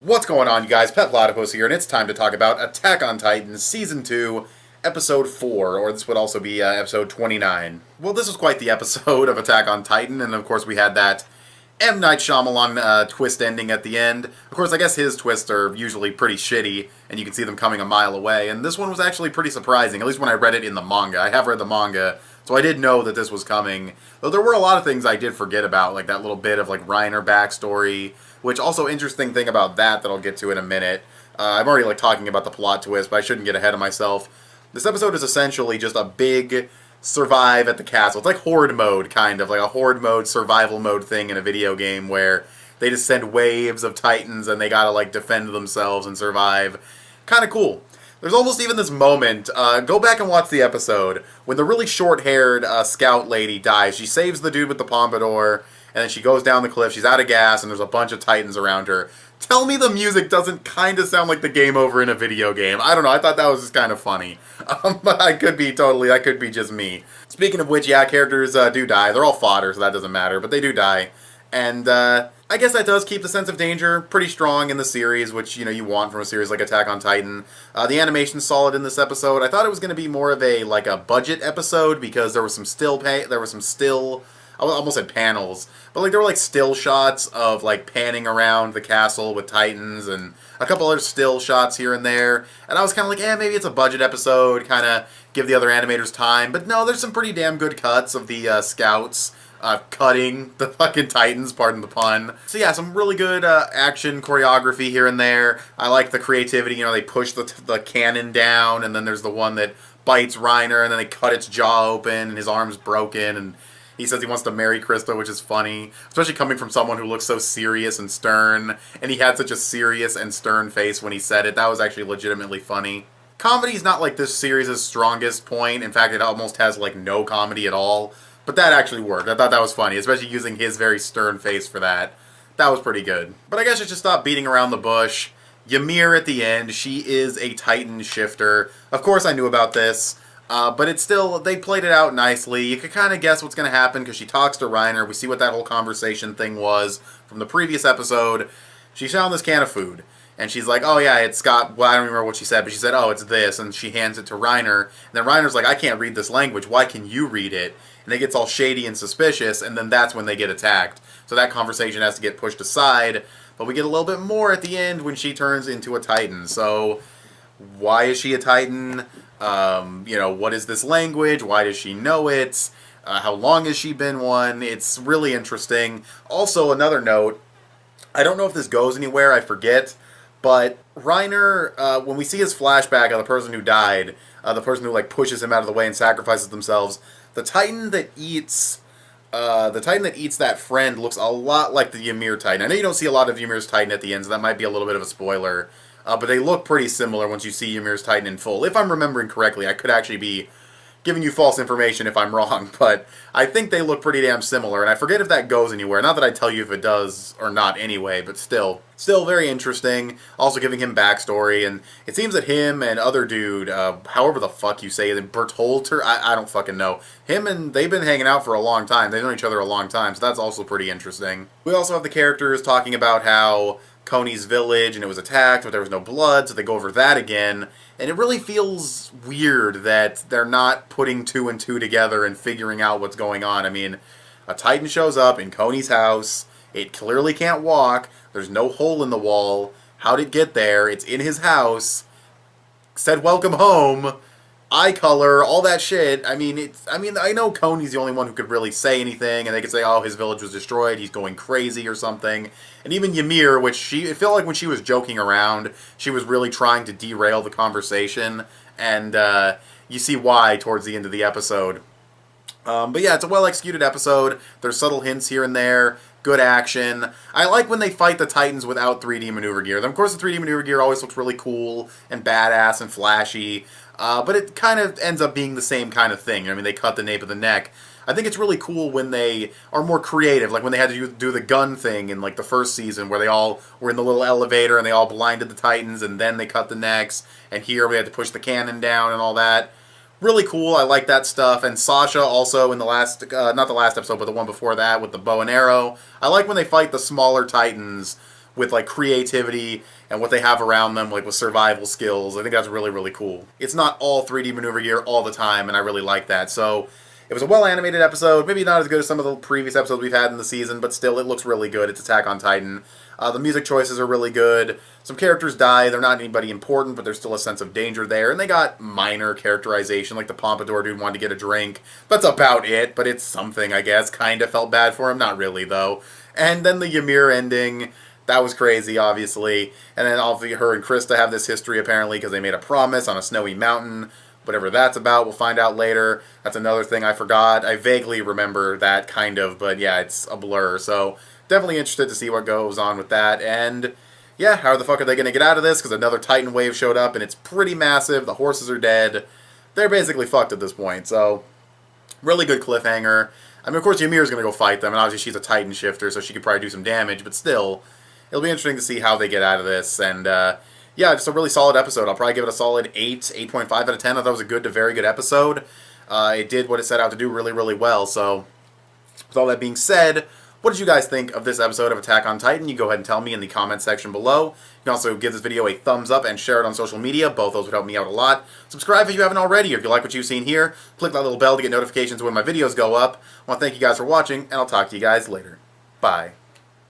What's going on, you guys? Petplatypus here, and it's time to talk about Attack on Titan Season 2, Episode 4, or this would also be Episode 29. Well, this was quite the episode of Attack on Titan, and of course we had that M. Night Shyamalan twist ending at the end. Of course, I guess his twists are usually pretty shitty, and you can see them coming a mile away, and this one was actually pretty surprising, at least when I read it in the manga. I have read the manga, so I did know that this was coming, though there were a lot of things I did forget about, like that little bit of like Reiner backstory, which also interesting thing about that I'll get to in a minute. I'm already like talking about the plot twist, but I shouldn't get ahead of myself. This episode is essentially just a big survive at the castle. It's like horde mode, kind of like a horde mode, survival mode thing in a video game where they just send waves of titans and they gotta like defend themselves and survive. Kind of cool. There's almost even this moment, go back and watch the episode, when the really short-haired scout lady dies. She saves the dude with the pompadour, and then she goes down the cliff, she's out of gas, and there's a bunch of titans around her. Tell me the music doesn't kind of sound like the game over in a video game. I don't know, I thought that was just kind of funny. But that could be just me. Speaking of which, yeah, characters do die. They're all fodder, so that doesn't matter, but they do die. And I guess that does keep the sense of danger pretty strong in the series, which, you know, you want from a series like Attack on Titan. The animation's solid in this episode. I thought it was going to be more of a, like, a budget episode, because there was some I almost said panels, but like there were like still shots of like panning around the castle with titans and a couple other still shots here and there, and I was kind of like, maybe it's a budget episode, kind of give the other animators time, but no, there's some pretty damn good cuts of the scouts cutting the fucking titans, pardon the pun. So yeah, some really good action choreography here and there. I like the creativity, you know, they push the cannon down, and then there's the one that bites Reiner, and then they cut its jaw open, and his arm's broken, and he says he wants to marry Krista, which is funny, especially coming from someone who looks so serious and stern, and he had such a serious and stern face when he said it. That was actually legitimately funny. Comedy's not like this series' strongest point. In fact, it almost has like no comedy at all, but that actually worked. I thought that was funny, especially using his very stern face for that. That was pretty good. But I guess I should stop beating around the bush. Ymir at the end, she is a Titan shifter. Of course I knew about this. But it's still, they played it out nicely. You could kind of guess what's going to happen because she talks to Reiner. We see what that whole conversation thing was from the previous episode. She found this can of food. And she's like, oh yeah, it's got, well, I don't remember what she said, but she said, oh, it's this. And she hands it to Reiner. And then Reiner's like, I can't read this language. Why can you read it? And it gets all shady and suspicious. And then that's when they get attacked. So that conversation has to get pushed aside. But we get a little bit more at the end when she turns into a Titan. So why is she a Titan? You know, what is this language? Why does she know it? How long has she been one? It's really interesting. Also, another note, I don't know if this goes anywhere, I forget, but Reiner, when we see his flashback of the person who died, the person who like pushes him out of the way and sacrifices themselves, the Titan that eats that friend looks a lot like the Ymir Titan. I know you don't see a lot of Ymir's Titan at the end, so that might be a little bit of a spoiler. But they look pretty similar once you see Ymir's Titan in full. If I'm remembering correctly, I could actually be giving you false information if I'm wrong, but I think they look pretty damn similar, and I forget if that goes anywhere. Not that I tell you if it does or not anyway, but still very interesting. Also giving him backstory, and it seems that him and other dude, however the fuck you say it, Bertolter, I don't fucking know. They've been hanging out for a long time. They've known each other a long time, so that's also pretty interesting. We also have the characters talking about how Coney's village and it was attacked, but there was no blood, so they go over that again. And it really feels weird that they're not putting two and two together and figuring out what's going on. I mean, a Titan shows up in Coney's house. It clearly can't walk. There's no hole in the wall. How'd it get there? It's in his house. Said welcome home. Eye color, all that shit. I mean, I know Coney's the only one who could really say anything, and they could say, oh, his village was destroyed, he's going crazy or something. And even Ymir, it felt like when she was joking around, she was really trying to derail the conversation, and you see why towards the end of the episode. But yeah, it's a well-executed episode. There's subtle hints here and there. Good action. I like when they fight the Titans without 3D maneuver gear. Of course, the 3D maneuver gear always looks really cool and badass and flashy, but it kind of ends up being the same kind of thing. I mean, they cut the nape of the neck. I think it's really cool when they are more creative, like when they had to do the gun thing in like the first season where they all were in the little elevator and they all blinded the Titans and then they cut the necks, and here we had to push the cannon down and all that. Really cool, I like that stuff. And Sasha also in the last, not the last episode, but the one before that with the bow and arrow. I like when they fight the smaller Titans with like creativity and what they have around them, like with survival skills. I think that's really, really cool. It's not all 3D maneuver gear all the time, and I really like that. So it was a well-animated episode. Maybe not as good as some of the previous episodes we've had in the season, but still, it looks really good. It's Attack on Titan. The music choices are really good. Some characters die. They're not anybody important, but there's still a sense of danger there. And they got minor characterization, like the Pompadour dude wanted to get a drink. That's about it, but it's something, I guess. Kind of felt bad for him. Not really, though. And then the Ymir ending. That was crazy, obviously. And then obviously her and Krista have this history, apparently, because they made a promise on a snowy mountain. Whatever that's about, we'll find out later. That's another thing I forgot. I vaguely remember that, kind of, but yeah, it's a blur. So definitely interested to see what goes on with that. And yeah, how the fuck are they going to get out of this? Because another Titan wave showed up, and it's pretty massive. The horses are dead. They're basically fucked at this point. So really good cliffhanger. I mean, of course, Ymir's going to go fight them, and obviously she's a Titan shifter, so she could probably do some damage, but still, it'll be interesting to see how they get out of this. And yeah, just a really solid episode. I'll probably give it a solid 8.5 out of 10. I thought it was a good to very good episode. It did what it set out to do really, really well. So, with all that being said, what did you guys think of this episode of Attack on Titan? You go ahead and tell me in the comment section below. You can also give this video a thumbs up and share it on social media. Both those would help me out a lot. Subscribe if you haven't already. If you like what you've seen here, click that little bell to get notifications when my videos go up. I want to thank you guys for watching, and I'll talk to you guys later. Bye.